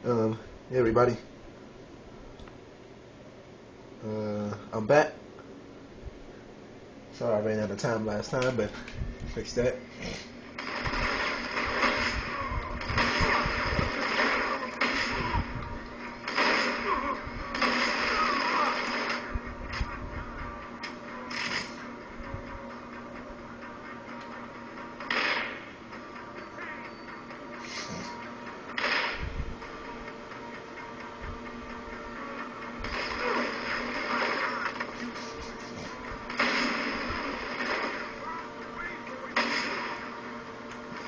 Hey everybody. I'm back. Sorry I ran out of time last time, but fixed that.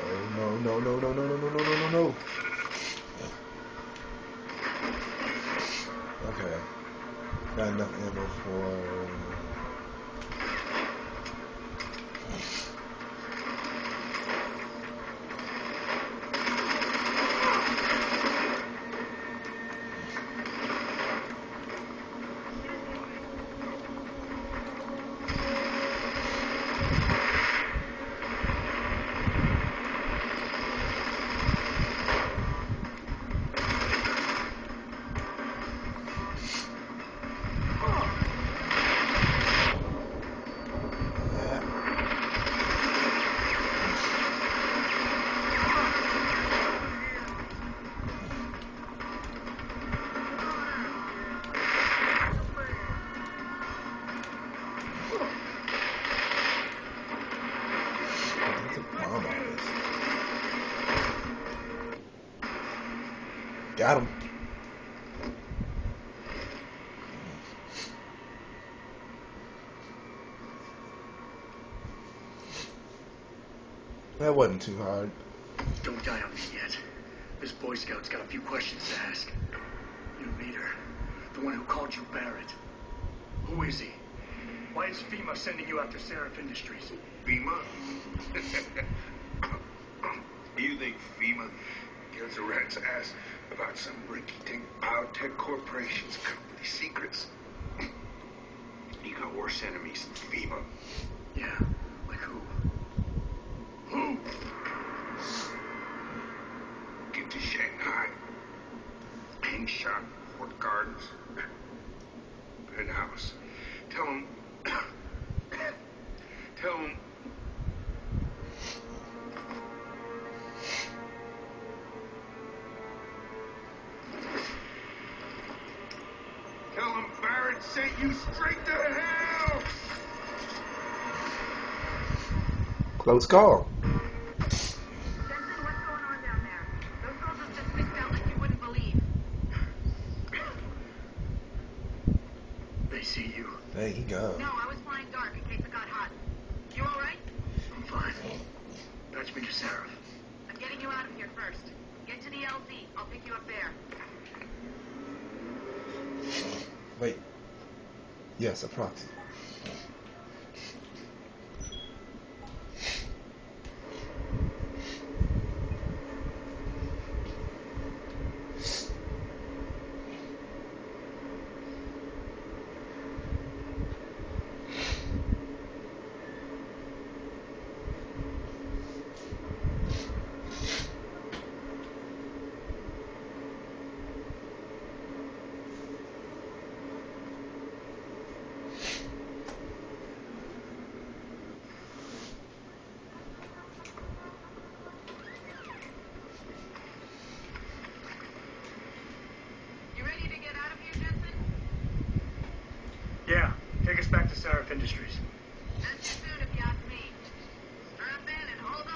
Oh no no no no no no no no no no no. Okay. Got enough ammo for bomb all this. Got him. That wasn't too hard. Don't die on me yet. This Boy Scout's got a few questions to ask. Your leader, the one who called you Barrett. Who is he? Why is FEMA sending you after Seraph Industries? FEMA? You think FEMA gives a rat's ass about some rinky-dink biotech corporation's company secrets? You got worse enemies than FEMA. Yeah, like who? Who? Get to Shanghai. King Shop, Fort Gardens, Penthouse. Tell him... Tell him... Tell him Barrett sent you straight to hell! Close call. Jensen, what's going on down there? Those soldiers just mixed out like you wouldn't believe. They see you. There you go. No, I was flying dark in case it got hot. You all right? I'm fine. Patch me to Seraph. I'm getting you out of here first. Get to the LZ. I'll pick you up there. Wait. Yes, a proxy. You ready to get out of here, Jensen? Yeah, take us back to Seraph Industries. That's too soon if you ask me. Strap in and hold on.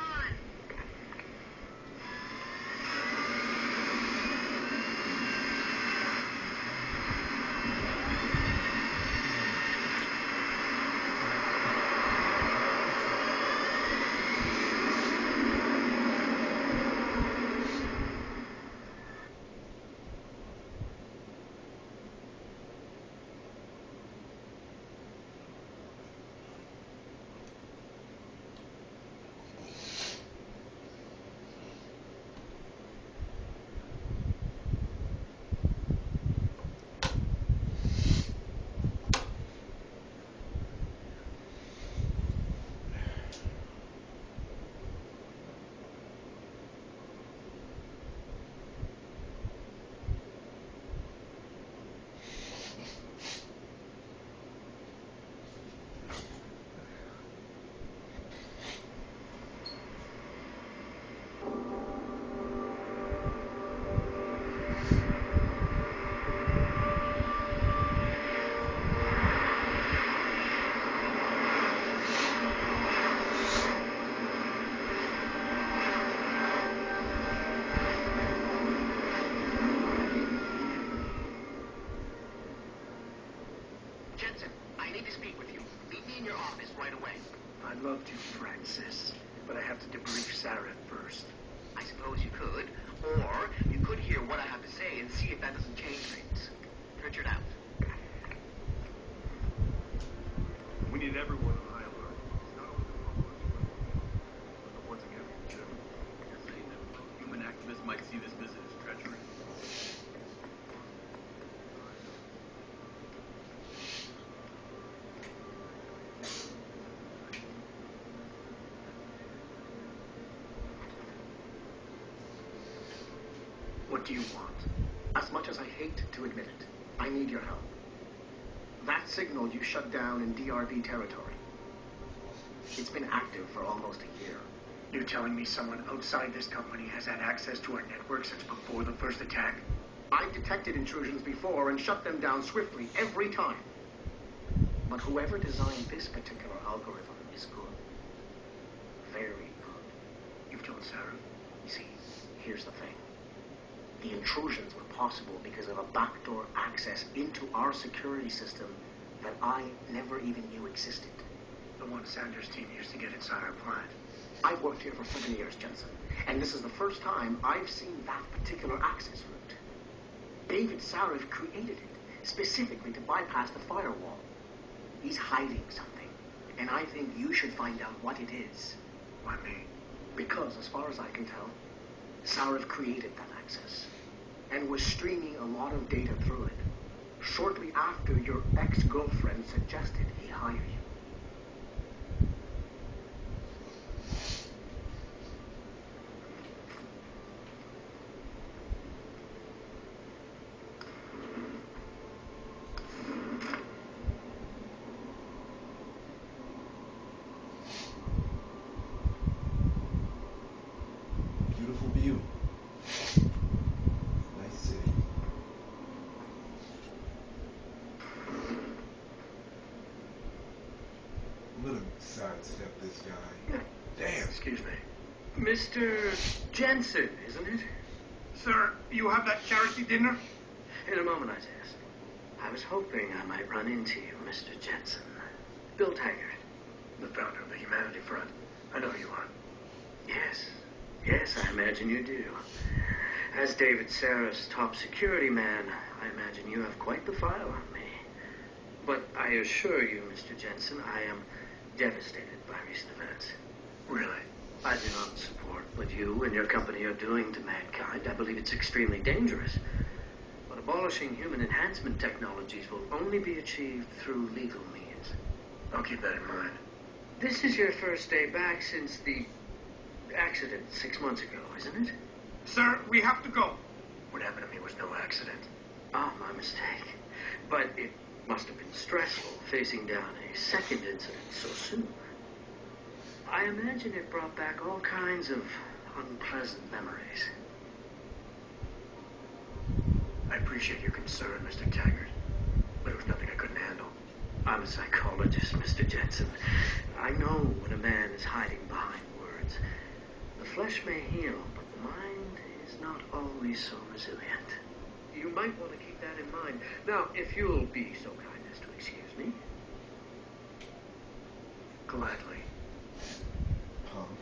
Jensen, I need to speak with you. Meet me in your office right away. I love you, Francis, but I have to debrief Sarah first. I suppose you could, or you could hear what I have to say and see if that doesn't change things. Pritchard out. We need everyone on high alert. It's not only the public, but the ones against the too. You're saying that human activists might see this visit as treachery? What do you want? As much as I hate to admit it, I need your help. That signal you shut down in DRV territory. It's been active for almost a year. You're telling me someone outside this company has had access to our network since before the first attack? I've detected intrusions before and shut them down swiftly every time. But whoever designed this particular algorithm is good. Very good. You've told Sarah? You see, here's the thing. The intrusions were possible because of a backdoor access into our security system that I never even knew existed. The one Sanders' team used to get inside our plant. I've worked here for 7 years, Jensen, and this is the first time I've seen that particular access route. David Sarif created it specifically to bypass the firewall. He's hiding something, and I think you should find out what it is. Why me? Because, as far as I can tell, Sarif created that access and was streaming a lot of data through it shortly after your ex-girlfriend suggested he hire you. Beautiful view. Nice city. I'm gonna sidestep this guy. Damn. Excuse me. Mr. Jensen, isn't it? Sir, you have that charity dinner? In a moment, Isaiah. I was hoping I might run into you, Mr. Jensen. Bill Taggart. The founder of the Humanity Front. I know you are. Yes, I imagine you do. As David Sarah's top security man, I imagine you have quite the file on me. But I assure you, Mr. Jensen, I am devastated by recent events. Really? I do not support what you and your company are doing to mankind. I believe it's extremely dangerous. But abolishing human enhancement technologies will only be achieved through legal means. I'll keep that in mind. This is your first day back since the accident 6 months ago, isn't it? Sir, we have to go. What happened to me was no accident. Oh, my mistake. But it must have been stressful facing down a second incident so soon. I imagine it brought back all kinds of unpleasant memories. I appreciate your concern, Mr. Taggart, but it was nothing I couldn't handle. I'm a psychologist, Mr. Jensen. I know when a man is hiding behind words. The flesh may heal, but the mind is not always so resilient. You might want to keep that in mind. Now, if you'll be so kind as to excuse me. Gladly. Punk.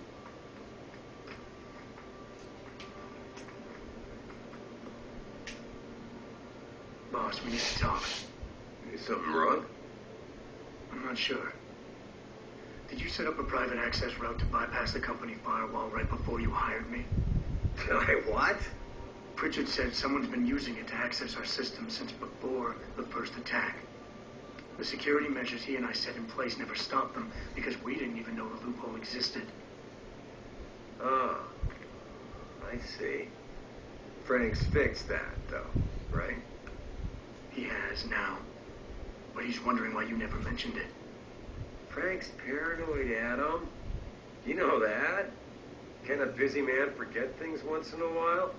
Boss, we need to talk. Is something wrong? I'm not sure. Did you set up a private access route to bypass the company firewall right before you hired me? I what? Pritchard said someone's been using it to access our system since before the first attack. The security measures he and I set in place never stopped them because we didn't even know the loophole existed. Oh, I see. Frank's fixed that, though, right? He has now. But he's wondering why you never mentioned it. Frank's paranoid, Adam. You know that. Can a busy man forget things once in a while?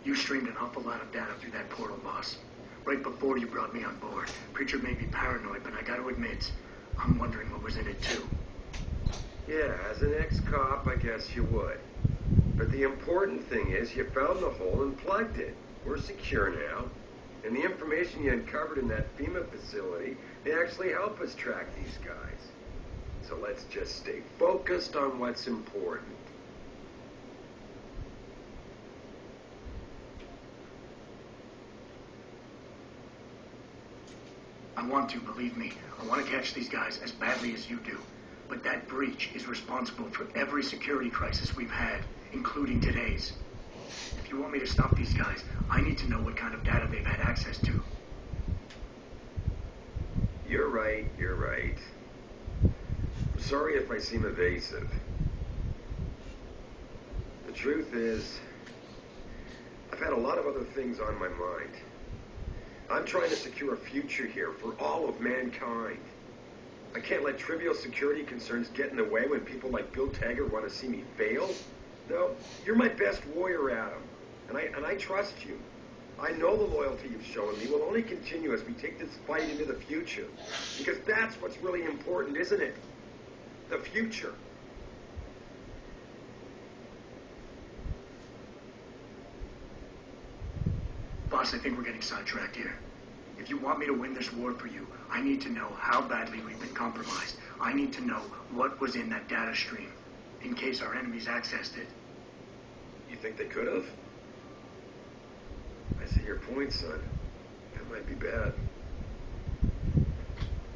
You streamed an awful lot of data through that portal, boss. Right before you brought me on board. Pritchard may be paranoid, but I gotta admit, I'm wondering what was in it too. Yeah, as an ex-cop, I guess you would. But the important thing is you found the hole and plugged it. We're secure now. And the information you uncovered in that FEMA facility may actually help us track these guys. So let's just stay focused on what's important. I want to, believe me. I want to catch these guys as badly as you do. But that breach is responsible for every security crisis we've had, including today's. If you want me to stop these guys, I need to know what kind of data they've had access to. You're right, you're right. I'm sorry if I seem evasive. The truth is, I've had a lot of other things on my mind. I'm trying to secure a future here for all of mankind. I can't let trivial security concerns get in the way when people like Bill Taggart want to see me fail. No, you're my best warrior, Adam, and I trust you. I know the loyalty you've shown me will only continue as we take this fight into the future. Because that's what's really important, isn't it? The future. Boss, I think we're getting sidetracked here. If you want me to win this war for you, I need to know how badly we've been compromised. I need to know what was in that data stream, in case our enemies accessed it. You think they could have? I see your point, son. That might be bad.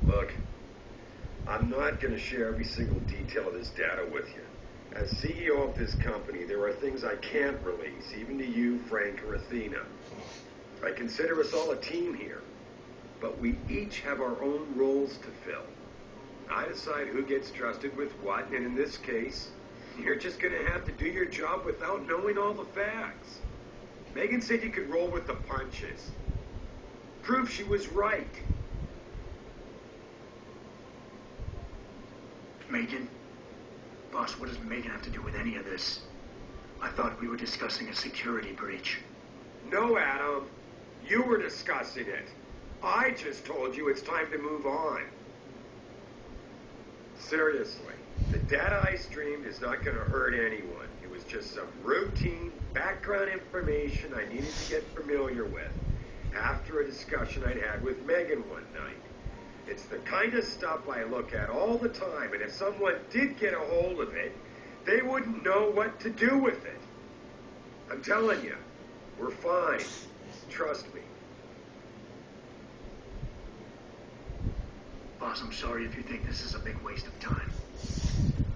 Look, I'm not going to share every single detail of this data with you. As CEO of this company, there are things I can't release, even to you, Frank, or Athena. I consider us all a team here, but we each have our own roles to fill. I decide who gets trusted with what, and in this case, you're just going to have to do your job without knowing all the facts. Megan said you could roll with the punches. Proof she was right. Megan? Boss, what does Megan have to do with any of this? I thought we were discussing a security breach. No, Adam. You were discussing it. I just told you it's time to move on. Seriously, the data I streamed is not going to hurt anyone. It was just some routine background information I needed to get familiar with after a discussion I'd had with Megan one night. It's the kind of stuff I look at all the time, and if someone did get a hold of it, they wouldn't know what to do with it. I'm telling you, we're fine. Trust me. Boss, I'm sorry if you think this is a big waste of time.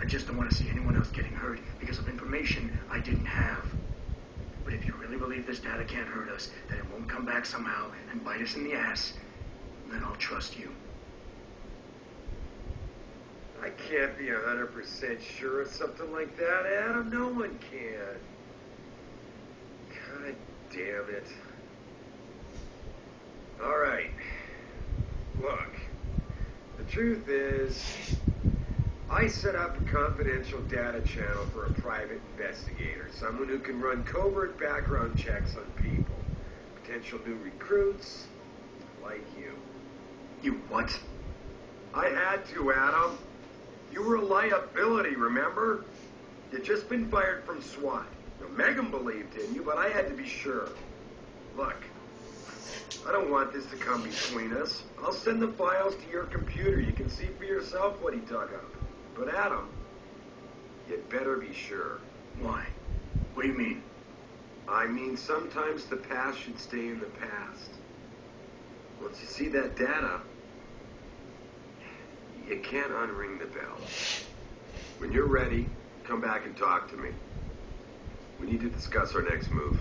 I just don't want to see anyone else getting hurt because of information I didn't have. But if you really believe this data can't hurt us, that it won't come back somehow and bite us in the ass, then I'll trust you. I can't be 100% sure of something like that, Adam. No one can. God damn it. All right. Look, the truth is, I set up a confidential data channel for a private investigator, someone who can run covert background checks on people, potential new recruits, like you. You what? I had to, Adam. You were a liability, remember? You'd just been fired from SWAT. Now, Megan believed in you, but I had to be sure. Look, I don't want this to come between us. I'll send the files to your computer. You can see for yourself what he dug up. But Adam, you'd better be sure. Why? What do you mean? I mean, sometimes the past should stay in the past. Once you see that data, you can't unring the bell. When you're ready, come back and talk to me. We need to discuss our next move.